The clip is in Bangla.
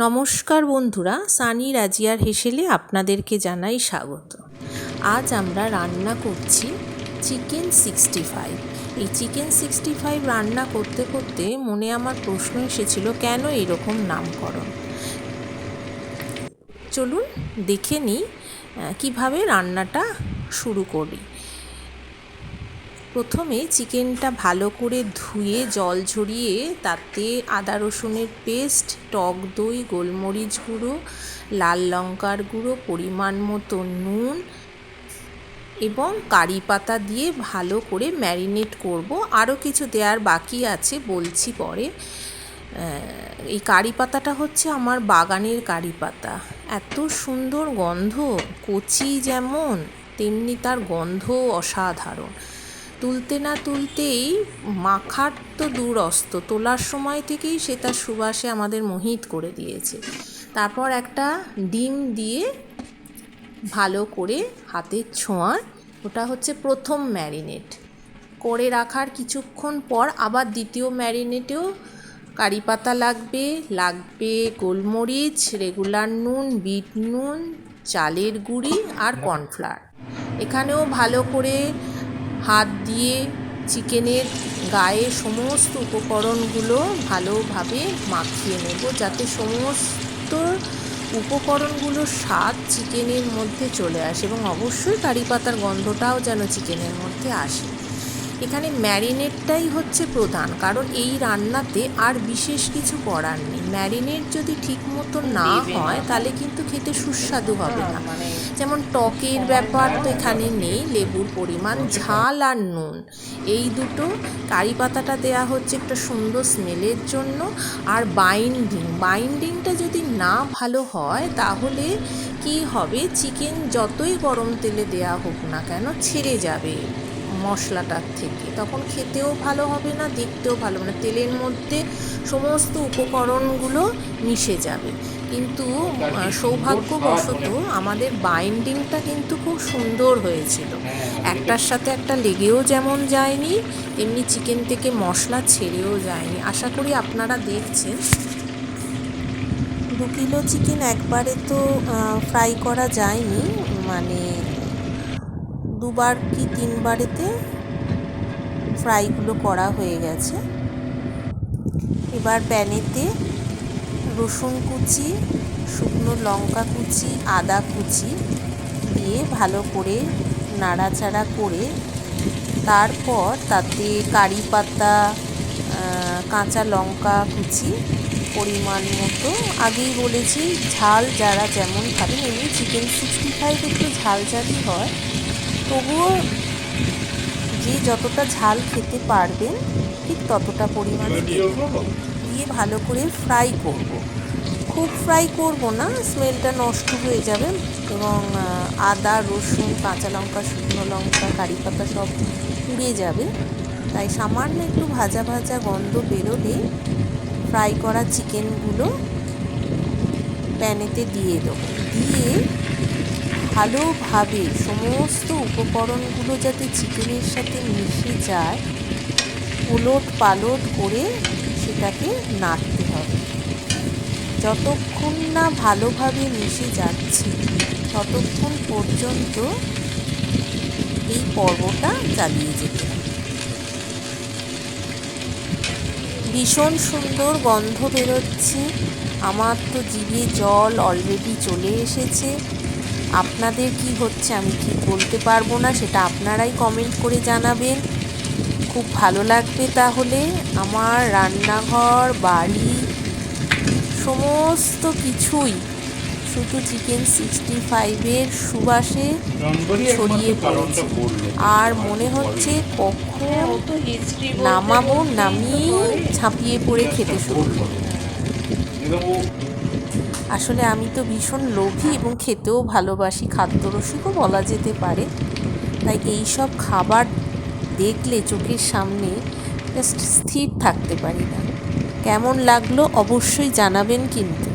নমস্কার বন্ধুরা, সানি রাজিয়ার হেসেলে আপনাদেরকে জানাই স্বাগত। আজ আমরা রান্না করছি চিকেন 65। এই চিকেন 65 রান্না করতে করতে মনে আমার প্রশ্ন এসেছিল, কেন এরকম নামকরণ। চলুন দেখে নিই কীভাবে রান্নাটা শুরু করি। প্রথমে চিকেনটা ভালো করে ধুয়ে জল ঝরিয়ে তাতে আদা রসুনের পেস্ট, টক দই, গোলমরিচ গুঁড়ো, লাল লঙ্কার গুঁড়ো, পরিমাণ মতো নুন এবং কারি পাতা দিয়ে ভালো করে ম্যারিনেট করব। আরও কিছু দেওয়ার বাকি আছে, বলছি পরে। এই কারি পাতাটা হচ্ছে আমার বাগানের কারি পাতা। এত সুন্দর গন্ধ, কচি যেমন তেমনি তার গন্ধ অসাধারণ। তুলতে না তুলতেই মাখার তো দূরস্ত, তোলার সময় থেকেই সে তার সুবাসে আমাদের মোহিত করে দিয়েছে। তারপর একটা ডিম দিয়ে ভালো করে হাতের ছোঁয়ায়, ওটা হচ্ছে প্রথম ম্যারিনেট করে রাখার কিছুক্ষণ পর আবার দ্বিতীয় ম্যারিনেটেও কারি পাতা লাগবে গোলমরিচ, রেগুলার নুন, বিট নুন, চালের গুঁড়ি আর কর্নফ্লাওয়ার। এখানেও ভালো করে হাত দিয়ে চিকেনের গায়ে সমস্ত উপকরণগুলো ভালোভাবে মাখিয়ে নেব, যাতে সমস্ত উপকরণগুলোর স্বাদ চিকেনের মধ্যে চলে আসে এবং অবশ্যই কারি পাতার গন্ধটাও যেন চিকেনের মধ্যে আসে। এখানে ম্যারিনেটটাই হচ্ছে প্রধান, কারণ এই রান্নাতে আর বিশেষ কিছু করার নেই। ম্যারিনেট যদি ঠিক মতো না হয় তাহলে কিন্তু খেতে সুস্বাদু হবে না। যেমন টকের ব্যাপার তো এখানে নেই, লেবুর পরিমাণ, ঝাল আর নুন, এই দুটো। কারি পাতাটা দেয়া হচ্ছে একটা সুন্দর স্মেলের জন্য। আর বাইন্ডিংটা যদি না ভালো হয় তাহলে কি হবে, চিকেন যতই গরম তেলে দেয়া হোক না কেন ছেড়ে যাবে মশলাটার থেকে, তখন খেতেও ভালো হবে না, দেখতেও ভালো হবে না। তেলের মধ্যে সমস্ত উপকরণগুলো মিশে যাবে। কিন্তু সৌভাগ্যবশত আমাদের বাইন্ডিংটা কিন্তু খুব সুন্দর হয়েছিল, একটার সাথে একটা লেগেও যেমন যায়নি, তেমনি চিকেন থেকে মশলা ছেড়েও যায়নি। আশা করি আপনারা দেখছেন। 2 কিলো চিকেন একবারে তো ফ্রাই করা যায়নি, মানে 2বার কি 3বারেতে ফ্রাইগুলো করা হয়ে গেছে। এবার প্যানেতে রসুন কুচি, শুকনো লঙ্কা কুচি, আদা কুচি দিয়ে ভালো করে নাড়াচাড়া করে তারপর তাতে কারি পাতা, কাঁচা লঙ্কা কুচি পরিমাণ মতো, আগেই বলেছি ঝাল যারা যেমন খাবেন, এমনি চিকেন 65 একটু ঝাল ঝালই হয়, তবুও যে যতটা ঝাল খেতে পারবেন ঠিক ততটা পরিমাণে দিয়ে ভালো করে ফ্রাই করব। খুব ফ্রাই করব না, স্মেলটা নষ্ট হয়ে যাবে এবং আদা রসুন কাঁচা লঙ্কা শুকনো লঙ্কা কারি পাতা সব পুড়ে যাবে। তাই সামান্য একটু ভাজা ভাজা গন্ধ বেরোলে ফ্রাই করা চিকেনগুলো প্যানেতে দিয়ে দেবো। দিয়ে ভালোভাবে সমস্ত উপকরণগুলো যাতে চিকেনের সাথে মিশে যায়, উলট পালট করে সেটাকে নাড়তে হবে। যতক্ষণ না ভালোভাবে মিশে যাচ্ছে ততক্ষণ পর্যন্ত এই পর্বটা চালিয়ে যেতে হবে। ভীষণ সুন্দর গন্ধ বেরোচ্ছে, আমার তো জিভে জল অলরেডি চলে এসেছে। আপনাদের কি হচ্ছে আমি ঠিক বলতে পারবো না, সেটা আপনারাই কমেন্ট করে জানাবেন, খুব ভালো লাগবে। তাহলে আমার রান্নাঘর, বাড়ি, সমস্ত কিছুই শুধু চিকেন 65-এর সুবাসে ছড়িয়ে পড়েছে। আর মনে হচ্ছে কখন নামাবো, নামিয়ে ঝাঁপিয়ে পড়ে খেতে শুরু করব। আসলে আমি তো ভীষণ লোভী এবং খেতেও ভালোবাসি, খাদ্যরসিকও বলা যেতে পারে। তাই এই সব খাবার দেখলে চোখের সামনে জাস্ট স্থির থাকতে পারি না। কেমন লাগলো অবশ্যই জানাবেন কিন্তু।